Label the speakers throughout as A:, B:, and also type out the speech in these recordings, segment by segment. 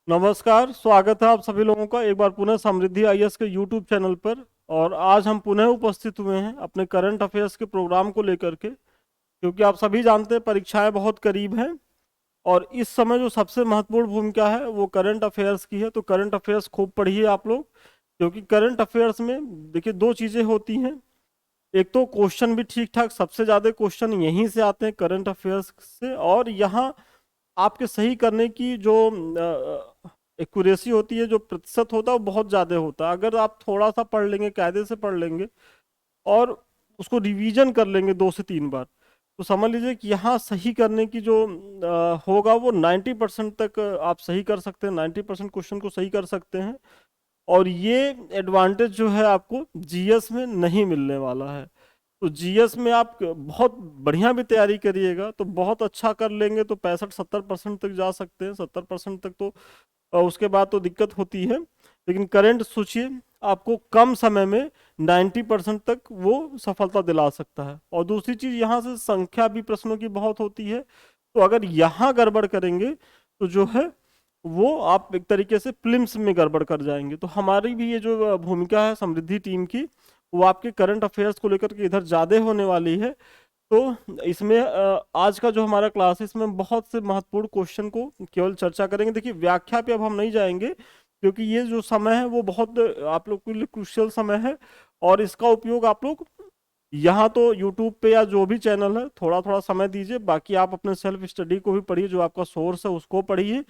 A: नमस्कार, स्वागत है आप सभी लोगों का एक बार पुनः समृद्धि आईएएस के यूट्यूब चैनल पर। और आज हम पुनः उपस्थित हुए हैं अपने करंट अफेयर्स के प्रोग्राम को लेकर के, क्योंकि आप सभी जानते हैं परीक्षाएं बहुत करीब हैं। और इस समय जो सबसे महत्वपूर्ण भूमिका है वो करंट अफेयर्स की है। तो करंट अफेयर्स खूब पढ़िए आप लोग, क्योंकि करंट अफेयर्स में देखिए दो चीज़ें होती हैं। एक तो क्वेश्चन भी ठीक ठाक, सबसे ज़्यादा क्वेश्चन यहीं से आते हैं करंट अफेयर्स से। और यहाँ आपके सही करने की जो एक्यूरेसी होती है, जो प्रतिशत होता है वो बहुत ज़्यादा होता है। अगर आप थोड़ा सा पढ़ लेंगे, कायदे से पढ़ लेंगे और उसको रिवीजन कर लेंगे 2 से 3 बार, तो समझ लीजिए कि यहाँ सही करने की जो होगा वो 90% तक आप सही कर सकते हैं, 90% क्वेश्चन को सही कर सकते हैं। और ये एडवांटेज जो है आपको जीएस में नहीं मिलने वाला है। तो जीएस में आप बहुत बढ़िया भी तैयारी करिएगा तो बहुत अच्छा कर लेंगे तो 65-70% तक जा सकते हैं, 70% तक तो उसके बाद तो दिक्कत होती है। लेकिन करंट सोचिए, आपको कम समय में 90% तक वो सफलता दिला सकता है। और दूसरी चीज, यहाँ से संख्या भी प्रश्नों की बहुत होती है, तो अगर यहाँ गड़बड़ करेंगे तो जो है वो आप एक तरीके से प्रीलिम्स में गड़बड़ कर जाएंगे। तो हमारी भी ये जो भूमिका है समृद्धि टीम की, वो आपके करंट अफेयर्स को लेकर के इधर ज़्यादा होने वाली है। तो इसमें आज का जो हमारा क्लास है इसमें बहुत से महत्वपूर्ण क्वेश्चन को केवल चर्चा करेंगे। देखिए व्याख्या पे अब हम नहीं जाएंगे, क्योंकि ये जो समय है वो बहुत आप लोग के लिए क्रुशियल समय है। और इसका उपयोग आप लोग यहाँ तो यूट्यूब पे या जो भी चैनल है थोड़ा थोड़ा समय दीजिए, बाकी आप अपने सेल्फ स्टडी को भी पढ़िए, जो आपका सोर्स है उसको पढ़िए।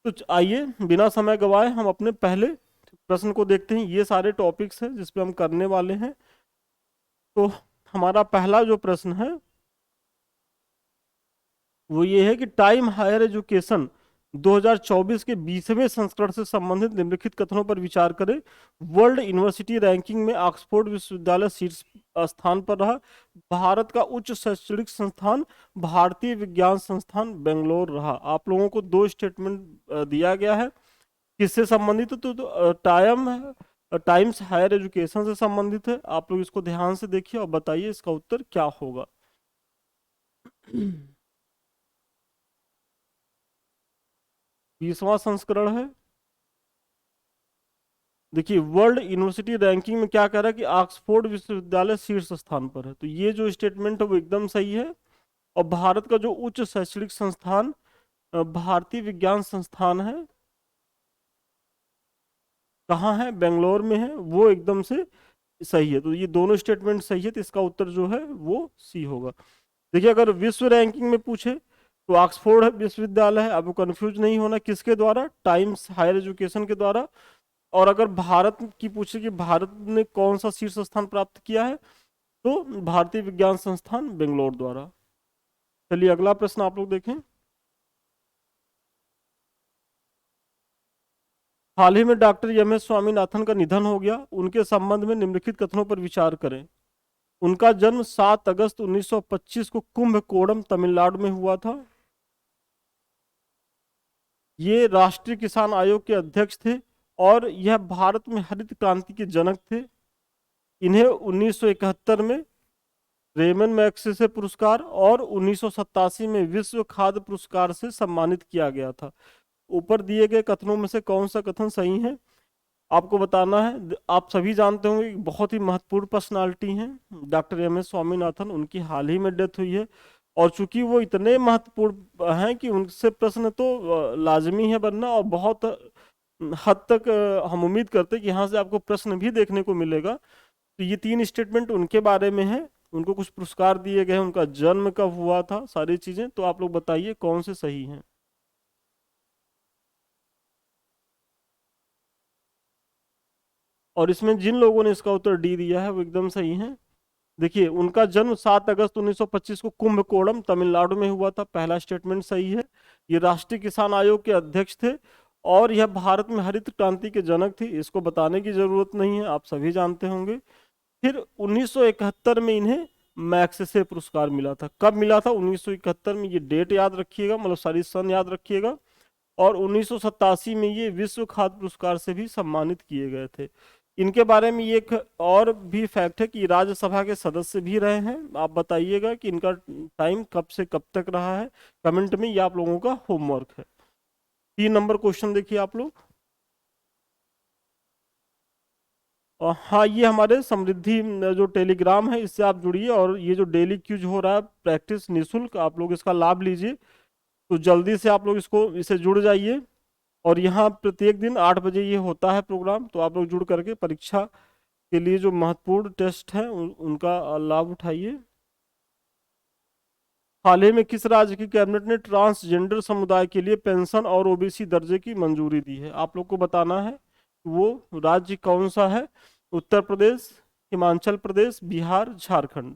A: तो आइए बिना समय गवाए हम अपने पहले प्रश्न को देखते हैं। ये सारे टॉपिक्स हैं जिस पे हम करने वाले हैं। तो हमारा पहला जो प्रश्न है वो ये है कि टाइम हायर एजुकेशन 2024 के 20वें संस्करण से संबंधित निम्नलिखित कथनों पर विचार करें। वर्ल्ड यूनिवर्सिटी रैंकिंग में ऑक्सफोर्ड विश्वविद्यालय शीर्ष स्थान पर रहा। भारत का उच्च शैक्षणिक संस्थान भारतीय विज्ञान संस्थान बेंगलोर रहा। आप लोगों को दो स्टेटमेंट दिया गया है, किससे संबंधित है? तो टाइम्स हायर एजुकेशन से संबंधित है। आप लोग इसको ध्यान से देखिए और बताइए इसका उत्तर क्या होगा। 20वां संस्करण है। देखिए वर्ल्ड यूनिवर्सिटी रैंकिंग में क्या कह रहा है कि ऑक्सफोर्ड विश्वविद्यालय शीर्ष स्थान पर है, तो ये जो स्टेटमेंट है वो एकदम सही है। और भारत का जो उच्च शैक्षणिक संस्थान भारतीय विज्ञान संस्थान है, कहाँ है? बेंगलोर में है, वो एकदम से सही है। तो ये दोनों स्टेटमेंट सही है, तो इसका उत्तर जो है वो सी होगा। देखिए अगर विश्व रैंकिंग में पूछे तो ऑक्सफोर्ड विश्वविद्यालय है, आपको कंफ्यूज नहीं होना किसके द्वारा, टाइम्स हायर एजुकेशन के द्वारा। और अगर भारत की पूछे कि भारत ने कौन सा शीर्ष स्थान प्राप्त किया है, तो भारतीय विज्ञान संस्थान बेंगलोर द्वारा। चलिए अगला प्रश्न आप लोग देखें। हाल ही में डॉक्टर एम एस स्वामीनाथन का निधन हो गया, उनके संबंध में निम्नलिखित कथनों पर विचार करें। उनका जन्म 7 अगस्त 1925 को कुंभकोणम तमिलनाडु में हुआ था। ये राष्ट्रीय किसान आयोग के अध्यक्ष थे और यह भारत में हरित क्रांति के जनक थे। इन्हें 1971 में रेमन मैग्सेसे पुरस्कार और 1987 में विश्व खाद्य पुरस्कार से सम्मानित किया गया था। ऊपर दिए गए कथनों में से कौन सा कथन सही है आपको बताना है। आप सभी जानते होंगे कि बहुत ही महत्वपूर्ण पर्सनालिटी हैं डॉक्टर एम एस स्वामीनाथन, उनकी हाल ही में डेथ हुई है। और चूंकि वो इतने महत्वपूर्ण हैं कि उनसे प्रश्न तो लाजमी है बनना, और बहुत हद तक हम उम्मीद करते हैं कि यहाँ से आपको प्रश्न भी देखने को मिलेगा। तो ये 3 स्टेटमेंट उनके बारे में है, उनको कुछ पुरस्कार दिए गए, उनका जन्म कब हुआ था, सारी चीजें। तो आप लोग बताइए कौन से सही हैं। और इसमें जिन लोगों ने इसका उत्तर डी दिया है वो एकदम सही है। देखिए उनका जन्म 7 अगस्त 1925 को कुंभकोणम तमिलनाडु में हुआ था, पहला स्टेटमेंट सही है। ये राष्ट्रीय किसान आयोग के अध्यक्ष थे और यह भारत में हरित क्रांति के जनक थे, इसको बताने की जरूरत नहीं है, आप सभी जानते होंगे। फिर 1971 में इन्हें मैग्सेसे पुरस्कार मिला था। कब मिला था? 1971 में, ये डेट याद रखिएगा, मतलब सारी सन याद रखिएगा। और 1987 में ये विश्व खाद्य पुरस्कार से भी सम्मानित किए गए थे। इनके बारे में ये एक और भी फैक्ट है कि राज्यसभा के सदस्य भी रहे हैं। आप बताइएगा कि इनका टाइम कब से कब तक रहा है, कमेंट में, ये आप लोगों का होमवर्क है। 3 नंबर क्वेश्चन देखिए आप लोग। और हाँ, ये हमारे समृद्धि जो टेलीग्राम है इससे आप जुड़िए, और ये जो डेली क्यूज हो रहा है प्रैक्टिस निशुल्क, आप लोग इसका लाभ लीजिए। तो जल्दी से आप लोग इससे जुड़ जाइए। और यहाँ प्रत्येक दिन 8 बजे ये होता है प्रोग्राम, तो आप लोग जुड़ करके परीक्षा के लिए जो महत्वपूर्ण टेस्ट हैं उनका लाभ उठाइए। हाल ही में किस राज्य की कैबिनेट ने ट्रांसजेंडर समुदाय के लिए पेंशन और ओबीसी दर्जे की मंजूरी दी है? आप लोग को बताना है वो राज्य कौन सा है। उत्तर प्रदेश, हिमाचल प्रदेश, बिहार, झारखंड।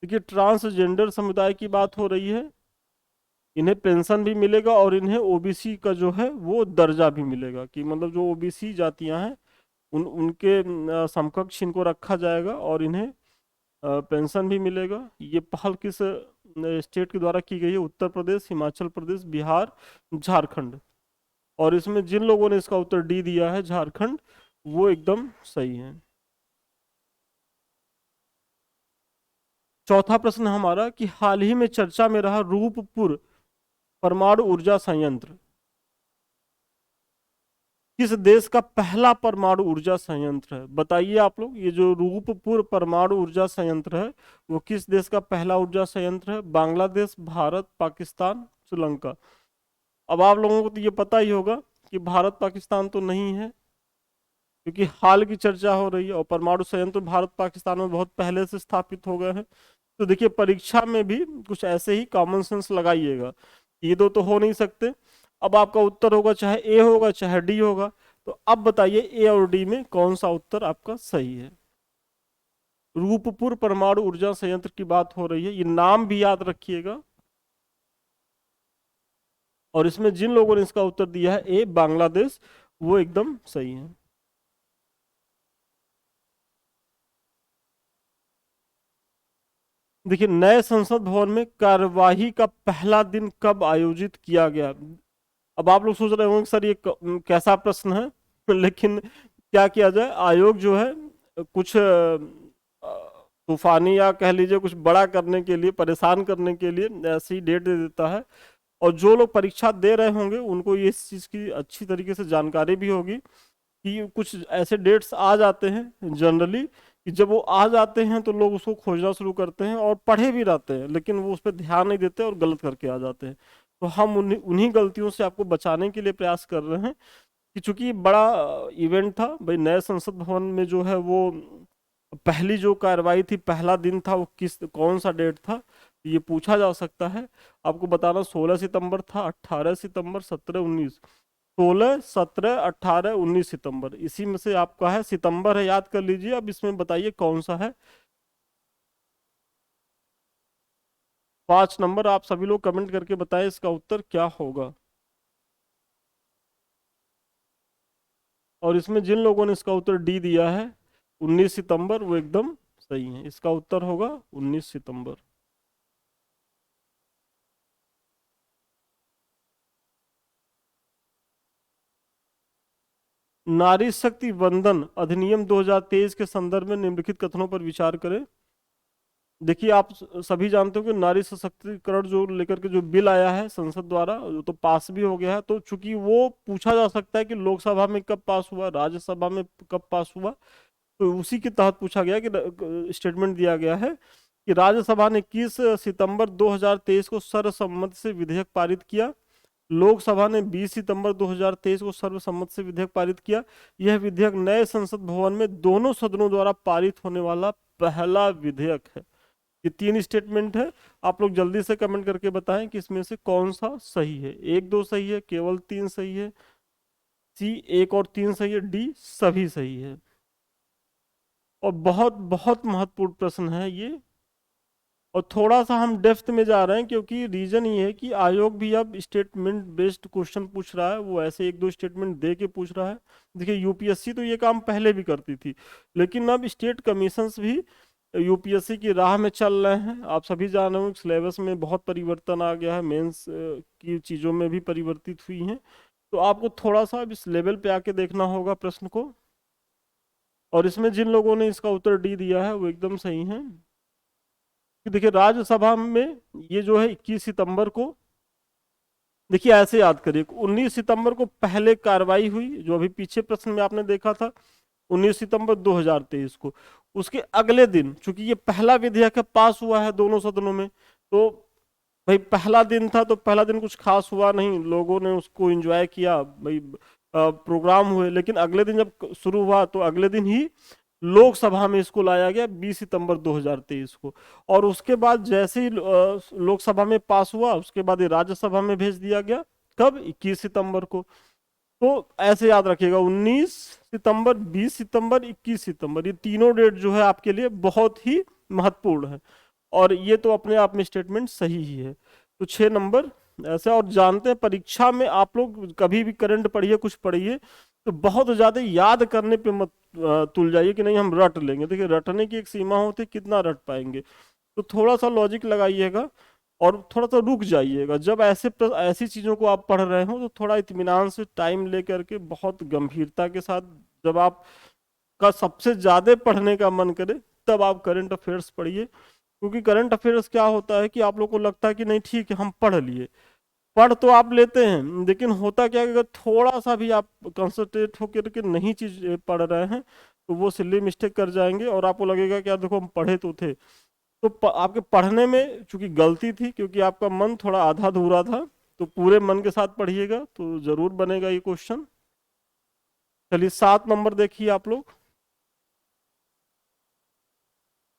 A: देखिए, ट्रांसजेंडर समुदाय की बात हो रही है, इन्हें पेंशन भी मिलेगा और इन्हें ओबीसी का जो है वो दर्जा भी मिलेगा, कि मतलब जो ओबीसी जातियां हैं उनके समकक्ष इनको रखा जाएगा और इन्हें पेंशन भी मिलेगा। ये पहल किस स्टेट के द्वारा की गई है? उत्तर प्रदेश, हिमाचल प्रदेश, बिहार, झारखंड। और इसमें जिन लोगों ने इसका उत्तर डी दिया है, झारखंड, वो एकदम सही है। चौथा प्रश्न हमारा कि हाल ही में चर्चा में रहा रूपपुर परमाणु ऊर्जा संयंत्र किस देश का पहला परमाणु ऊर्जा संयंत्र है? बताइए आप लोग, ये जो रूपपुर परमाणु ऊर्जा संयंत्र है वो किस देश का पहला ऊर्जा संयंत्र है? बांग्लादेश, भारत, पाकिस्तान, श्रीलंका। अब आप लोगों को तो ये पता ही होगा कि भारत पाकिस्तान तो नहीं है, क्योंकि हाल की चर्चा हो रही है, और परमाणु संयंत्र भारत पाकिस्तान में बहुत पहले से स्थापित हो गए हैं। तो देखिए, परीक्षा में भी कुछ ऐसे ही कॉमन सेंस लगाइएगा। ये दो तो हो नहीं सकते। अब आपका उत्तर होगा, चाहे ए होगा चाहे डी होगा। तो अब बताइए ए और डी में कौन सा उत्तर आपका सही है? रूपपुर परमाणु ऊर्जा संयंत्र की बात हो रही है, ये नाम भी याद रखिएगा। और इसमें जिन लोगों ने इसका उत्तर दिया है ए, बांग्लादेश, वो एकदम सही है। देखिए, नए संसद भवन में कार्यवाही का पहला दिन कब आयोजित किया गया? अब आप लोग सोच रहे होंगे सर ये कैसा प्रश्न है लेकिन क्या किया जाए, आयोग जो है कुछ तूफानी या कह लीजिए कुछ बड़ा करने के लिए, परेशान करने के लिए ऐसी डेट दे देता है। और जो लोग परीक्षा दे रहे होंगे उनको ये इस चीज़ की अच्छी तरीके से जानकारी भी होगी कि कुछ ऐसे डेट्स आ जाते हैं जनरली, कि जब वो आ जाते हैं तो लोग उसको खोजना शुरू करते हैं और पढ़े भी रहते हैं, लेकिन वो उस पर ध्यान नहीं देते और गलत करके आ जाते हैं। तो हम उन्हीं उन्हीं गलतियों से आपको बचाने के लिए प्रयास कर रहे हैं, कि चूंकि ये बड़ा इवेंट था भाई, नए संसद भवन में जो है वो पहली जो कार्रवाई थी, पहला दिन था, वो कौन सा डेट था, ये पूछा जा सकता है। आपको बताना, 16 सितंबर था, 18 सितंबर, 17, 19। 16, 17, 18, 19 सितंबर, इसी में से आपका है सितंबर है, याद कर लीजिए। अब इसमें बताइए कौन सा है? 5 नंबर। आप सभी लोग कमेंट करके बताएं इसका उत्तर क्या होगा। और इसमें जिन लोगों ने इसका उत्तर डी दिया है 19 सितंबर, वो एकदम सही है। इसका उत्तर होगा 19 सितंबर। नारी शक्ति वंदन अधिनियम 2023 के संदर्भ में निम्नलिखित कथनों पर विचार करें। देखिए, आप सभी जानते हो कि नारी सशक्तिकरण जो लेकर के जो बिल आया है संसद द्वारा, वो तो पास भी हो गया है। तो चूंकि वो पूछा जा सकता है कि लोकसभा में कब पास हुआ, राज्यसभा में कब पास हुआ, तो उसी के तहत पूछा गया कि स्टेटमेंट दिया गया है कि राज्यसभा ने 21 सितंबर 2023 को सर्वसम्मति से विधेयक पारित किया। लोकसभा ने 20 सितंबर 2023 को सर्वसम्मति से विधेयक पारित किया। यह विधेयक नए संसद भवन में दोनों सदनों द्वारा पारित होने वाला पहला विधेयक है। ये 3 स्टेटमेंट है। आप लोग जल्दी से कमेंट करके बताएं कि इसमें से कौन सा सही है। 1, 2 सही है, केवल 3 सही है, सी 1 और 3 सही है, डी सभी सही है। और बहुत बहुत महत्वपूर्ण प्रश्न है ये, और थोड़ा सा हम डेप्थ में जा रहे हैं, क्योंकि रीजन ये है कि आयोग भी अब स्टेटमेंट बेस्ड क्वेश्चन पूछ रहा है। वो ऐसे 1, 2 स्टेटमेंट दे के पूछ रहा है। देखिए, यूपीएससी तो ये काम पहले भी करती थी, लेकिन अब स्टेट कमीशंस भी यूपीएससी की राह में चल रहे हैं। आप सभी जान रहे हो सिलेबस में बहुत परिवर्तन आ गया है, मेंस की चीज़ों में भी परिवर्तित हुई हैं। तो आपको थोड़ा सा अब इस लेवल पे आके देखना होगा प्रश्न को। और इसमें जिन लोगों ने इसका उत्तर डी दिया है वो एकदम सही है। कि देखिए, राज्यसभा में ये जो है 21 सितंबर को देखिए ऐसे याद करिए, 19 सितंबर को पहले कार्रवाई हुई, जो अभी पीछे प्रश्न में आपने देखा था, 19 सितंबर 2023 को। उसके अगले दिन, चूंकि ये पहला विधेयक है, पास हुआ है दोनों सदनों में, तो भाई पहला दिन था तो पहला दिन कुछ खास हुआ नहीं, लोगों ने उसको एंजॉय किया भाई, प्रोग्राम हुए। लेकिन अगले दिन जब शुरू हुआ तो अगले दिन ही लोकसभा में इसको लाया गया, 20 सितंबर 2023 को। और उसके बाद जैसे ही लोकसभा में पास हुआ, उसके बाद ये राज्यसभा में भेज दिया गया, कब? 21 सितंबर को। तो ऐसे याद रखिएगा, 19 सितंबर, 20 सितंबर, 21 सितंबर, ये तीनों डेट जो है आपके लिए बहुत ही महत्वपूर्ण है। और ये तो अपने आप में स्टेटमेंट सही ही है। तो 6 नंबर ऐसे। और जानते हैं परीक्षा में आप लोग कभी भी करंट पढ़िए, कुछ पढ़िए, तो बहुत ज्यादा याद करने पे मत तुल जाइए कि नहीं हम रट लेंगे। देखिए रटने की एक सीमा होती है, कितना रट पाएंगे। तो थोड़ा सा लॉजिक लगाइएगा और थोड़ा सा रुक जाइएगा। जब ऐसी चीजों को आप पढ़ रहे हो तो थोड़ा इत्मीनान से टाइम लेकर के, बहुत गंभीरता के साथ, जब आप का सबसे ज्यादा पढ़ने का मन करे तब आप करंट अफेयर्स पढ़िए। क्योंकि करंट अफेयर्स क्या होता है कि आप लोग को लगता है कि नहीं ठीक है हम पढ़ लिए, पढ़ तो आप लेते हैं, लेकिन होता क्या है कि अगर थोड़ा सा भी आप कंसंट्रेट होकर के नहीं चीज पढ़ रहे हैं तो वो सिल्ली मिस्टेक कर जाएंगे और आपको लगेगा कि यार देखो हम पढ़े तो थे। तो आपके पढ़ने में चूंकि गलती थी, क्योंकि आपका मन थोड़ा आधा अधूरा था, तो पूरे मन के साथ पढ़िएगा तो जरूर बनेगा ये क्वेश्चन। चलिए 7 नंबर देखिए आप लोग।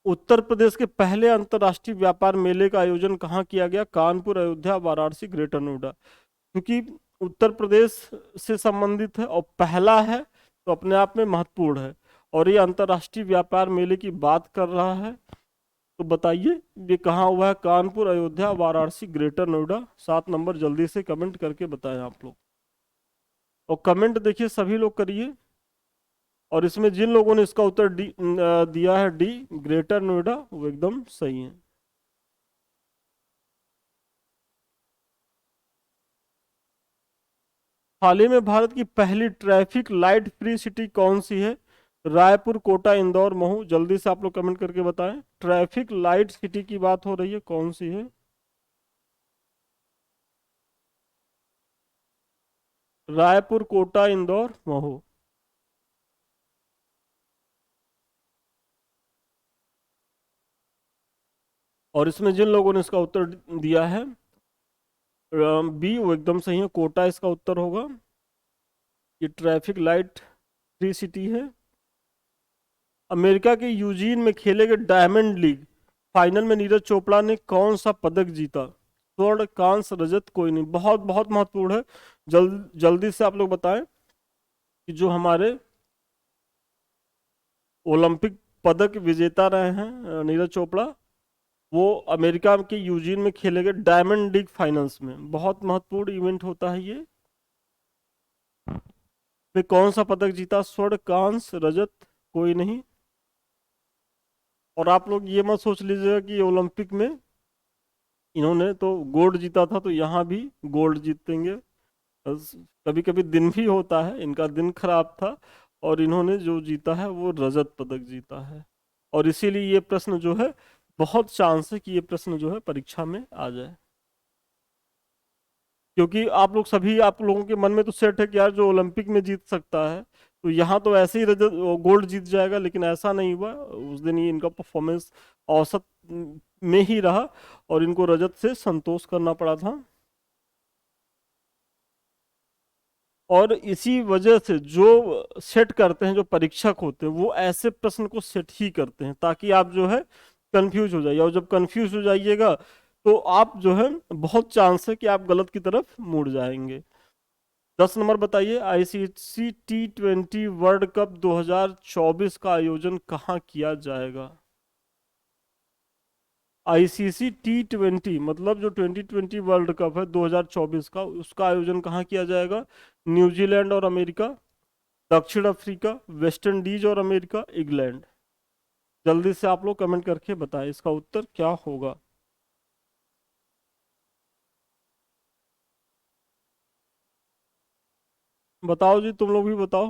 A: उत्तर प्रदेश के पहले अंतर्राष्ट्रीय व्यापार मेले का आयोजन कहाँ किया गया? कानपुर, अयोध्या, वाराणसी, ग्रेटर नोएडा। क्योंकि उत्तर प्रदेश से संबंधित है और पहला है तो अपने आप में महत्वपूर्ण है, और ये अंतर्राष्ट्रीय व्यापार मेले की बात कर रहा है। तो बताइए ये कहाँ हुआ है? कानपुर, अयोध्या, वाराणसी, ग्रेटर नोएडा। 7 नंबर जल्दी से कमेंट करके बताएं आप लोग। और कमेंट देखिए सभी लोग करिए। और इसमें जिन लोगों ने इसका उत्तर दिया है डी, ग्रेटर नोएडा, वो एकदम सही है। हाल ही में भारत की पहली ट्रैफिक लाइट फ्री सिटी कौन सी है? रायपुर, कोटा, इंदौर, महू। जल्दी से आप लोग कमेंट करके बताएं, ट्रैफिक लाइट सिटी की बात हो रही है, कौन सी है? रायपुर, कोटा, इंदौर, महू। और इसमें जिन लोगों ने इसका उत्तर दिया है बी, वो एकदम सही है, कोटा इसका उत्तर होगा। ये ट्रैफिक लाइट फ्री सिटी है। अमेरिका के यूजीन में खेले गए डायमंड लीग फाइनल में नीरज चोपड़ा ने कौन सा पदक जीता? स्वर्ण, कांस्य, रजत, कोई नहीं। बहुत बहुत महत्वपूर्ण है। जल्दी से आप लोग बताएं कि जो हमारे ओलंपिक पदक विजेता रहे हैं नीरज चोपड़ा, वो अमेरिका के यूजीन में खेले गए डायमंड लीग फाइनल्स में, बहुत महत्वपूर्ण इवेंट होता है ये, में कौन सा पदक जीता? स्वर्ण, कांस्य, रजत, कोई नहीं। और आप लोग ये मत सोच लीजिएगा कि ओलंपिक में इन्होंने तो गोल्ड जीता था तो यहाँ भी गोल्ड जीतेंगे। कभी कभी दिन भी होता है, इनका दिन खराब था और इन्होंने जो जीता है वो रजत पदक जीता है। और इसीलिए ये प्रश्न जो है, बहुत चांस है कि ये प्रश्न जो है परीक्षा में आ जाए। क्योंकि आप लोग सभी, आप लोगों के मन में तो सेट है कि यार जो ओलंपिक में जीत सकता है तो यहाँ तो ऐसे ही रजत गोल्ड जीत जाएगा, लेकिन ऐसा नहीं हुआ। उस दिन ही इनका परफॉर्मेंस औसत में ही रहा और इनको रजत से संतोष करना पड़ा था। और इसी वजह से जो सेट करते हैं, जो परीक्षक होते हैं, वो ऐसे प्रश्न को सेट ही करते हैं ताकि आप जो है कंफ्यूज हो जाइए। और जब कंफ्यूज हो जाइएगा तो आप जो है, बहुत चांस है कि आप गलत की तरफ मुड़ जाएंगे। 10 नंबर बताइए, आईसीसी T20 वर्ल्ड कप 2024 का आयोजन कहाँ किया जाएगा? आईसीसी T20 मतलब जो 2020 वर्ल्ड कप है 2024 का, उसका आयोजन कहाँ किया जाएगा? न्यूजीलैंड और अमेरिका, दक्षिण अफ्रीका, वेस्ट इंडीज और अमेरिका, इंग्लैंड। जल्दी से आप लोग कमेंट करके बताएं इसका उत्तर क्या होगा। बताओ जी, तुम लोग भी बताओ।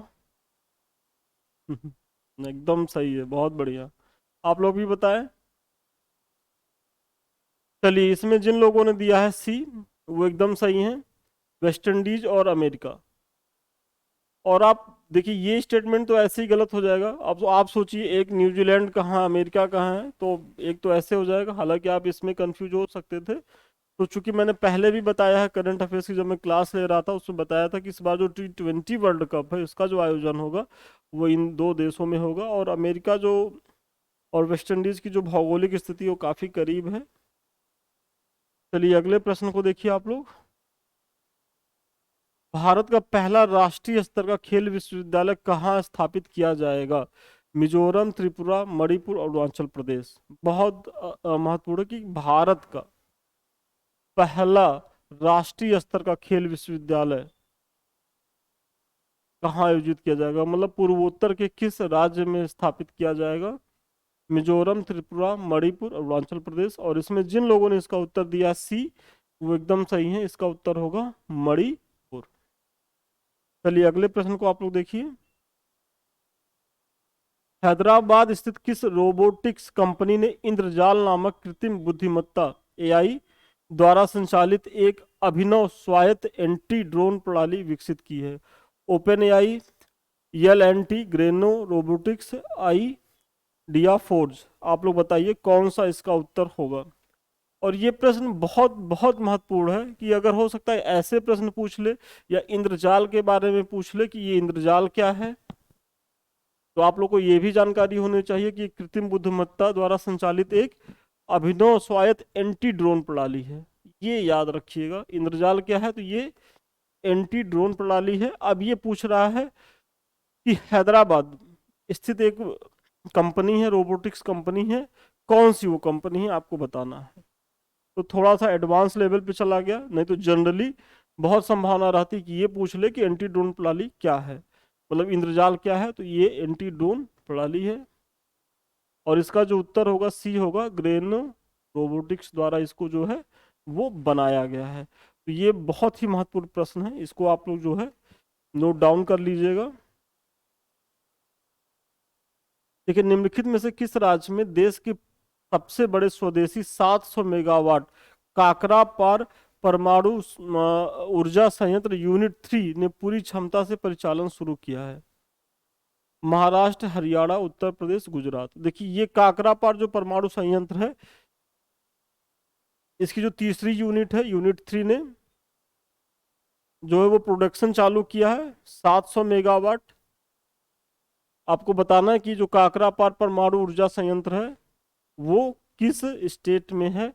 A: एकदम सही है, बहुत बढ़िया। आप लोग भी बताएं। चलिए इसमें जिन लोगों ने दिया है सी, वो एकदम सही है। वेस्ट इंडीज और अमेरिका। और आप देखिए ये स्टेटमेंट तो ऐसे ही गलत हो जाएगा। अब आप सोचिए, एक न्यूजीलैंड कहाँ अमेरिका कहाँ है, तो एक तो ऐसे हो जाएगा। हालांकि आप इसमें कंफ्यूज हो सकते थे। तो चूंकि मैंने पहले भी बताया है करंट अफेयर्स की, जब मैं क्लास ले रहा था उसमें बताया था कि इस बार जो T20 वर्ल्ड कप है इसका जो आयोजन होगा वो इन दो देशों में होगा। और अमेरिका जो और वेस्ट इंडीज की जो भौगोलिक स्थिति है वो काफी करीब है। चलिए अगले प्रश्न को देखिए आप लोग। भारत का पहला राष्ट्रीय स्तर का खेल विश्वविद्यालय कहाँ स्थापित किया जाएगा? मिजोरम, त्रिपुरा, मणिपुर और अरुणाचल प्रदेश। बहुत महत्वपूर्ण है कि भारत का पहला राष्ट्रीय स्तर का खेल विश्वविद्यालय कहाँ आयोजित किया जाएगा, मतलब पूर्वोत्तर के किस राज्य में स्थापित किया जाएगा? मिजोरम, त्रिपुरा, मणिपुर और अरुणाचल प्रदेश। और इसमें जिन लोगों ने इसका उत्तर दिया सी, वो एकदम सही है। इसका उत्तर होगा मणिपुर। चलिए अगले प्रश्न को आप लोग देखिए। हैदराबाद स्थित किस रोबोटिक्स कंपनी ने इंद्रजाल नामक कृत्रिम बुद्धिमत्ता एआई द्वारा संचालित एक अभिनव स्वायत्त एंटी ड्रोन प्रणाली विकसित की है? Open AI, L&T, Grene robotics, ideaForge. आप लोग बताइए कौन सा इसका उत्तर होगा। और ये प्रश्न बहुत बहुत महत्वपूर्ण है कि अगर हो सकता है ऐसे प्रश्न पूछ ले या इंद्रजाल के बारे में पूछ ले कि ये इंद्रजाल क्या है, तो आप लोग को ये भी जानकारी होनी चाहिए कि कृत्रिम बुद्धिमत्ता द्वारा संचालित एक अभिनव स्वायत्त एंटी ड्रोन प्रणाली है। ये याद रखिएगा। इंद्रजाल क्या है, तो ये एंटी ड्रोन प्रणाली है। अब ये पूछ रहा है कि हैदराबाद स्थित एक कंपनी है, रोबोटिक्स कंपनी है, कौन सी वो कंपनी है आपको बताना है। तो थोड़ा सा एडवांस लेवल पे चला गया, नहीं तो जनरली बहुत संभावना रहती कि ये पूछ ले कि एंटी ड्रोन प्रणाली क्या है, मतलब इंद्रजाल क्या है, तो ये एंटी ड्रोन प्रणाली है। और इसका जो उत्तर होगा सी होगा, ग्रेनो रोबोटिक्स द्वारा इसको जो है वो बनाया गया है। तो ये बहुत ही महत्वपूर्ण प्रश्न है, इसको आप लोग जो है नोट डाउन कर लीजिएगा। देखिए निम्नलिखित में से किस राज्य में देश के सबसे बड़े स्वदेशी 700 मेगावाट काकरापार परमाणु ऊर्जा संयंत्र यूनिट 3 ने पूरी क्षमता से परिचालन शुरू किया है? महाराष्ट्र, हरियाणा, उत्तर प्रदेश, गुजरात। देखिए ये काकरापार जो परमाणु संयंत्र है, इसकी जो तीसरी यूनिट है, यूनिट 3 ने जो है वो प्रोडक्शन चालू किया है 700 मेगावाट। आपको बताना है कि जो काकरापार परमाणु ऊर्जा संयंत्र है वो किस स्टेट में है?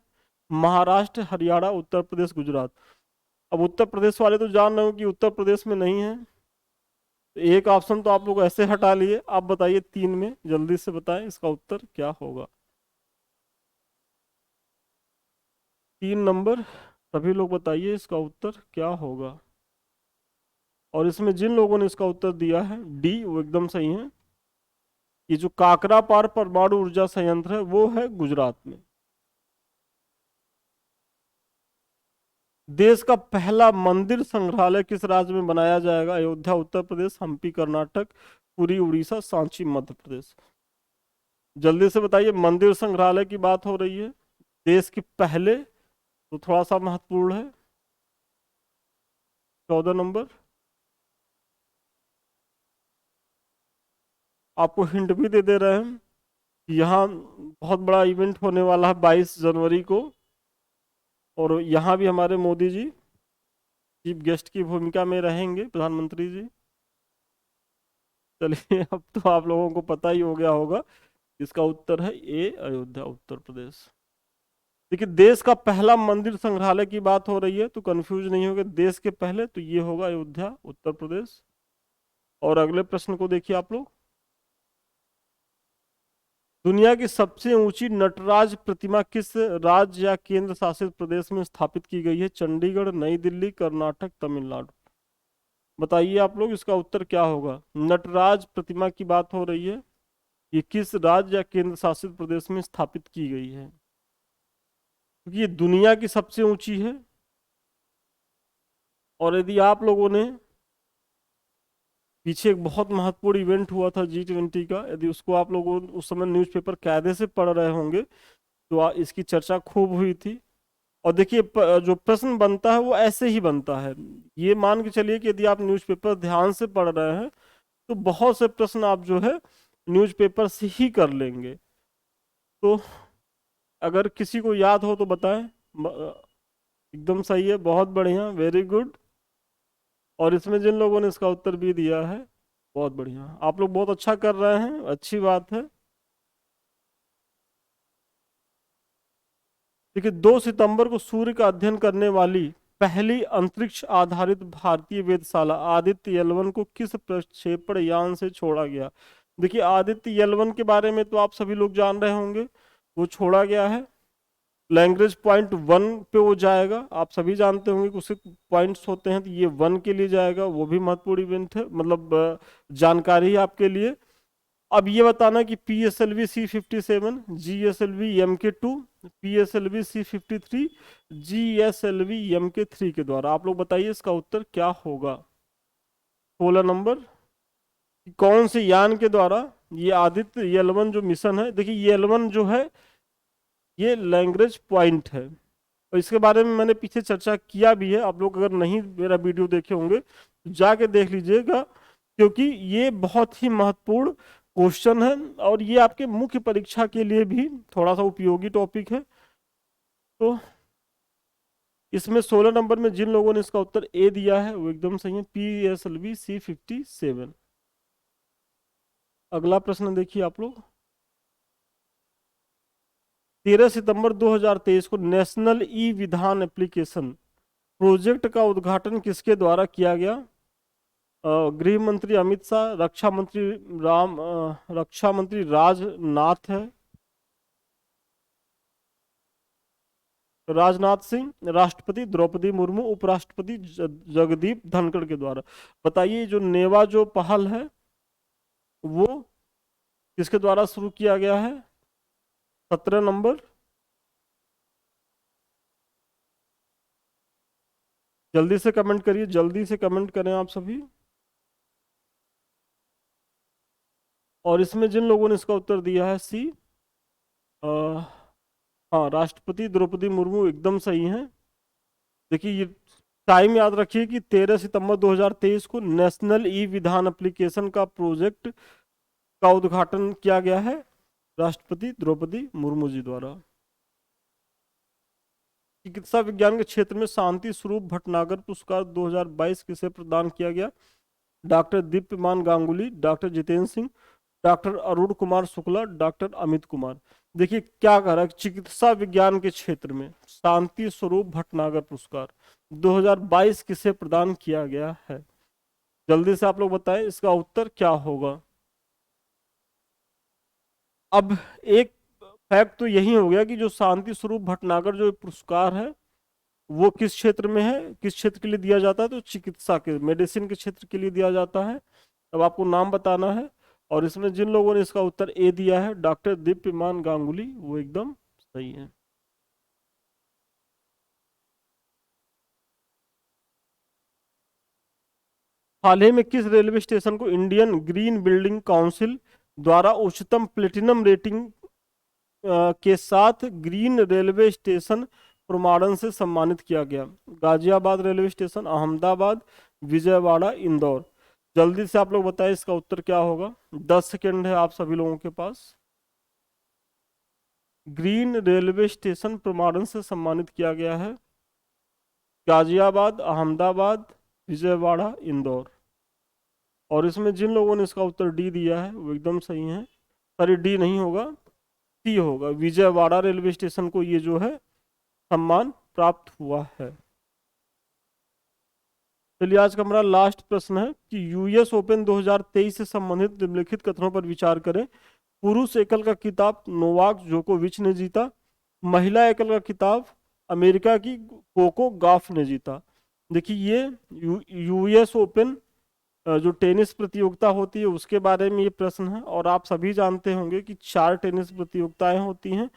A: महाराष्ट्र, हरियाणा, उत्तर प्रदेश, गुजरात। अब उत्तर प्रदेश वाले तो जान रहे हो कि उत्तर प्रदेश में नहीं है, तो एक ऑप्शन तो आप लोग ऐसे हटा लिए। आप बताइए तीन में जल्दी से बताएं इसका उत्तर क्या होगा। 3 नंबर, सभी लोग बताइए इसका उत्तर क्या होगा। और इसमें जिन लोगों ने इसका उत्तर दिया है डी, वो एकदम सही है। ये जो काकरापार परमाणु ऊर्जा संयंत्र है वो है गुजरात में। देश का पहला मंदिर संग्रहालय किस राज्य में बनाया जाएगा? अयोध्या उत्तर प्रदेश, हम्पी कर्नाटक, पुरी उड़ीसा, सांची मध्य प्रदेश। जल्दी से बताइए, मंदिर संग्रहालय की बात हो रही है देश के पहले, तो थोड़ा सा महत्वपूर्ण है। 14 नंबर। आपको हिंट भी दे रहे हैं कि यहाँ बहुत बड़ा इवेंट होने वाला है 22 जनवरी को, और यहाँ भी हमारे मोदी जी चीफ गेस्ट की भूमिका में रहेंगे, प्रधानमंत्री जी। चलिए अब तो आप लोगों को पता ही हो गया होगा, इसका उत्तर है ए, अयोध्या उत्तर प्रदेश। देखिए देश का पहला मंदिर संग्रहालय की बात हो रही है तो कंफ्यूज नहीं होगा, देश के पहले तो ये होगा अयोध्या उत्तर प्रदेश। और अगले प्रश्न को देखिए आप लोग। दुनिया की सबसे ऊंची नटराज प्रतिमा किस राज्य या केंद्र शासित प्रदेश में स्थापित की गई है? चंडीगढ़, नई दिल्ली, कर्नाटक, तमिलनाडु। बताइए आप लोग इसका उत्तर क्या होगा। नटराज प्रतिमा की बात हो रही है, ये किस राज्य या केंद्र शासित प्रदेश में स्थापित की गई है? क्योंकि ये दुनिया की सबसे ऊंची है। और यदि आप लोगों ने पीछे एक बहुत महत्वपूर्ण इवेंट हुआ था G20 का, यदि उसको आप लोगों उस समय न्यूज़पेपर कायदे से पढ़ रहे होंगे तो इसकी चर्चा खूब हुई थी। और देखिए जो प्रश्न बनता है वो ऐसे ही बनता है। ये मान के चलिए कि यदि आप न्यूज़पेपर ध्यान से पढ़ रहे हैं तो बहुत से प्रश्न आप जो है न्यूज़पेपर से ही कर लेंगे। तो अगर किसी को याद हो तो बताएं। एकदम सही है, बहुत बढ़िया, वेरी गुड। और इसमें जिन लोगों ने इसका उत्तर भी दिया है, बहुत बढ़िया, आप लोग बहुत अच्छा कर रहे हैं, अच्छी बात है। देखिए 2 सितंबर को सूर्य का अध्ययन करने वाली पहली अंतरिक्ष आधारित भारतीय वेधशाला आदित्य L1 को किस प्रक्षेपण यान से छोड़ा गया। देखिए आदित्य L1 के बारे में तो आप सभी लोग जान रहे होंगे, वो छोड़ा गया है लैंग्वेज पॉइंट 1 पे, वो जाएगा। आप सभी जानते होंगे कि उसके पॉइंट्स होते हैं, तो ये 1 के लिए जाएगा, वो भी महत्वपूर्ण इवेंट है, मतलब जानकारी है आपके लिए। अब ये बताना कि PSLV C57, GSLV MK2, PSLV C53, GSLV MK3 के द्वारा, आप लोग बताइए इसका उत्तर क्या होगा। 16 नंबर, कौन से यान के द्वारा ये आदित्य L1 जो मिशन है। देखिए ये L1 जो है ये लैंग्वेज पॉइंट है, और इसके बारे में मैंने पीछे चर्चा किया भी है। आप लोग अगर नहीं मेरा वीडियो देखे होंगे तो जाके देख लीजिएगा, क्योंकि ये बहुत ही महत्वपूर्ण क्वेश्चन है और ये आपके मुख्य परीक्षा के लिए भी थोड़ा सा उपयोगी टॉपिक है। तो इसमें 16 नंबर में जिन लोगों ने इसका उत्तर ए दिया है वो एकदम सही है, PSLV C57। अगला प्रश्न देखिए आप लोग। 13 सितंबर 2023 को नेशनल ई विधान एप्लीकेशन प्रोजेक्ट का उद्घाटन किसके द्वारा किया गया। गृह मंत्री अमित शाह, रक्षा मंत्री राजनाथ है, राजनाथ सिंह, राष्ट्रपति द्रौपदी मुर्मू, उपराष्ट्रपति जगदीप धनखड़ के द्वारा। बताइए जो नेवा जो पहल है वो किसके द्वारा शुरू किया गया है। 17 नंबर, जल्दी से कमेंट करिए, जल्दी से कमेंट करें आप सभी। और इसमें जिन लोगों ने इसका उत्तर दिया है सी, हाँ राष्ट्रपति द्रौपदी मुर्मू एकदम सही है। देखिए ये टाइम याद रखिए कि 13 सितंबर 2023 को नेशनल ई विधान एप्लीकेशन का प्रोजेक्ट का उद्घाटन किया गया है राष्ट्रपति द्रौपदी मुर्मू जी द्वारा। चिकित्सा विज्ञान के क्षेत्र में शांति स्वरूप भटनागर पुरस्कार 2022 किसे प्रदान किया गया। Doctor Dipyaman Ganguly, doctor Jitendra Singh, doctor Arun Kumar Shukla, doctor Amit Kumar. देखिए क्या कह रहा है, चिकित्सा विज्ञान के क्षेत्र में शांति स्वरूप भटनागर पुरस्कार 2022 किसे प्रदान किया गया है। जल्दी से आप लोग बताएं इसका उत्तर क्या होगा। अब एक फैक्ट तो यही हो गया कि जो शांति स्वरूप भटनागर जो पुरस्कार है वो किस क्षेत्र में है, किस क्षेत्र के लिए दिया जाता है, तो चिकित्सा के, मेडिसिन के क्षेत्र के लिए दिया जाता है। अब आपको नाम बताना है, और इसमें जिन लोगों ने इसका उत्तर ए दिया है डॉक्टर दीप्यमान गांगुली, वो एकदम सही है। हाल ही में किस रेलवे स्टेशन को इंडियन ग्रीन बिल्डिंग काउंसिल द्वारा उच्चतम प्लेटिनम रेटिंग के साथ ग्रीन रेलवे स्टेशन प्रमाणन से सम्मानित किया गया। Ghaziabad railway station, Ahmedabad, Vijayawada, Indore. जल्दी से आप लोग बताएं इसका उत्तर क्या होगा। 10 सेकेंड है आप सभी लोगों के पास। ग्रीन रेलवे स्टेशन प्रमाणन से सम्मानित किया गया है गाजियाबाद, अहमदाबाद, विजयवाड़ा, इंदौर। और इसमें जिन लोगों ने इसका उत्तर डी दिया है वो एकदम सही है। सॉरी डी नहीं होगा, सी होगा, विजयवाड़ा रेलवे स्टेशन को ये जो है सम्मान प्राप्त हुआ है। चलिए आज का हमारा लास्ट प्रश्न है कि US ओपन 2023 से संबंधित निम्नलिखित कथनों पर विचार करें। पुरुष एकल का खिताब नोवाक जोकोविच ने जीता। महिला एकल का खिताब अमेरिका की कोको गॉफ ने जीता। देखिए ये US ओपन जो टेनिस प्रतियोगिता होती है उसके बारे में ये प्रश्न है, और आप सभी जानते होंगे कि 4 टेनिस प्रतियोगिताएं होती हैं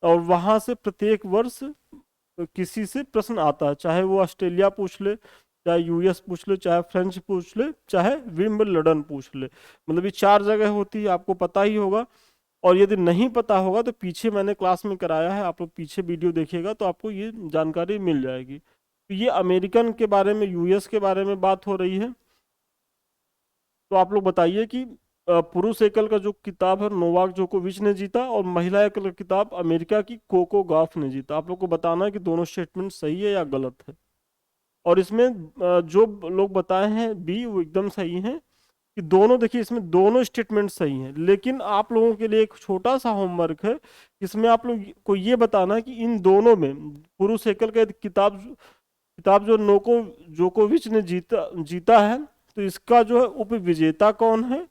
A: और वहां से प्रत्येक वर्ष किसी से प्रश्न आता है, चाहे वो ऑस्ट्रेलिया पूछ ले, चाहे US पूछ ले, चाहे फ्रेंच पूछ ले, चाहे विंबलडन पूछ ले। मतलब ये 4 जगह होती है, आपको पता ही होगा। और यदि नहीं पता होगा तो पीछे मैंने क्लास में कराया है, आप लोग पीछे वीडियो देखिएगा तो आपको ये जानकारी मिल जाएगी। तो ये अमेरिकन के बारे में, यूएस के बारे में बात हो रही है। तो आप लोग बताइए कि पुरुष एकल का जो किताब है नोवाक जोकोविच ने जीता, और महिला एकल का किताब अमेरिका की कोको गॉफ ने जीता। आप लोग को बताना है कि दोनों स्टेटमेंट सही है या गलत है। और इसमें जो लोग बताए हैं बी, वो एकदम सही है कि दोनों, देखिए इसमें दोनों स्टेटमेंट सही हैं। लेकिन आप लोगों के लिए एक छोटा सा होमवर्क है, इसमें आप लोग को ये बताना है कि इन दोनों में पुरुष एकल का किताब किताब जो नोको जोकोविच ने जीता जीता है, तो इसका जो है उपविजेता कौन है।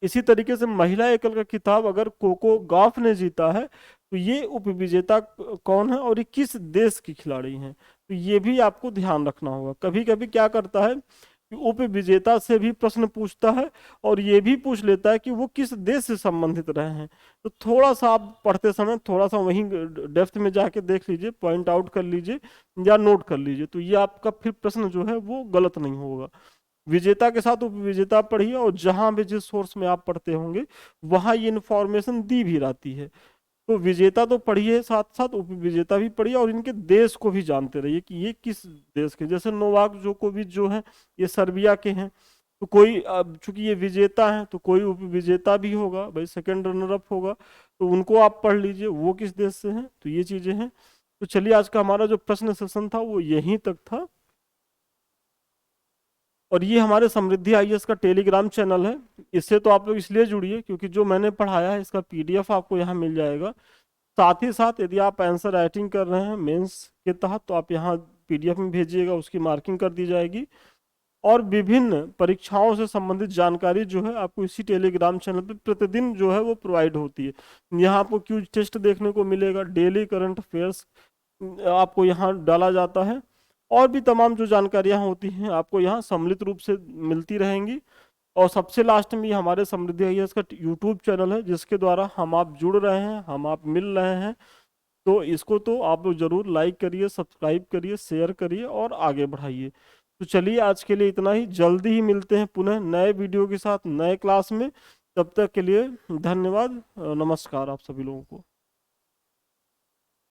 A: इसी तरीके से महिला एकल का किताब अगर कोको गॉफ ने जीता है, तो ये उपविजेता कौन है और ये किस देश की खिलाड़ी हैं। तो ये भी आपको ध्यान रखना होगा। कभी कभी क्या करता है कि उपविजेता से भी प्रश्न पूछता है और ये भी पूछ लेता है कि वो किस देश से संबंधित रहे हैं। तो थोड़ा सा आप पढ़ते समय थोड़ा सा वहीं डेप्थ में जाके देख लीजिए, पॉइंट आउट कर लीजिए या नोट कर लीजिए, तो ये आपका फिर प्रश्न जो है वो गलत नहीं होगा। विजेता के साथ उपविजेता पढ़िए, और जहां भी जिस सोर्स में आप पढ़ते होंगे वहां ये इन्फॉर्मेशन दी भी रहती है। तो विजेता तो पढ़िए, साथ साथ उपविजेता भी पढ़िए, और इनके देश को भी जानते रहिए कि ये किस देश के। जैसे नोवाक जोकोविच जो है ये सर्बिया के हैं, तो कोई अब चूंकि ये विजेता है तो कोई उपविजेता भी होगा भाई, सेकंड रनर अप होगा, तो उनको आप पढ़ लीजिए वो किस देश से हैं। तो ये चीजें हैं। तो चलिए, आज का हमारा जो प्रश्न सेशन था वो यहीं तक था। और ये हमारे समृद्धि आईएएस का टेलीग्राम चैनल है। इससे तो आप लोग इसलिए जुड़िए क्योंकि जो मैंने पढ़ाया है इसका पीडीएफ आपको यहाँ मिल जाएगा। साथ ही साथ यदि आप आंसर राइटिंग कर रहे हैं मेंस के तहत, तो आप यहाँ पीडीएफ में भेजिएगा, उसकी मार्किंग कर दी जाएगी। और विभिन्न परीक्षाओं से संबंधित जानकारी जो है आपको इसी टेलीग्राम चैनल पे प्रतिदिन जो है वो प्रोवाइड होती है। यहाँ आपको क्यूज टेस्ट देखने को मिलेगा, डेली करंट अफेयर्स आपको यहाँ डाला जाता है, और भी तमाम जो जानकारियाँ होती हैं आपको यहाँ सम्मिलित रूप से मिलती रहेंगी। और सबसे लास्ट में ये हमारे समृद्धि आईएएस का यूट्यूब चैनल है, जिसके द्वारा हम आप जुड़ रहे हैं, हम आप मिल रहे हैं। तो इसको तो आप लोग जरूर लाइक करिए, सब्सक्राइब करिए, शेयर करिए और आगे बढ़ाइए। तो चलिए, आज के लिए इतना ही। जल्दी ही मिलते हैं पुनः नए वीडियो के साथ, नए क्लास में। तब तक के लिए धन्यवाद, नमस्कार आप सभी लोगों को।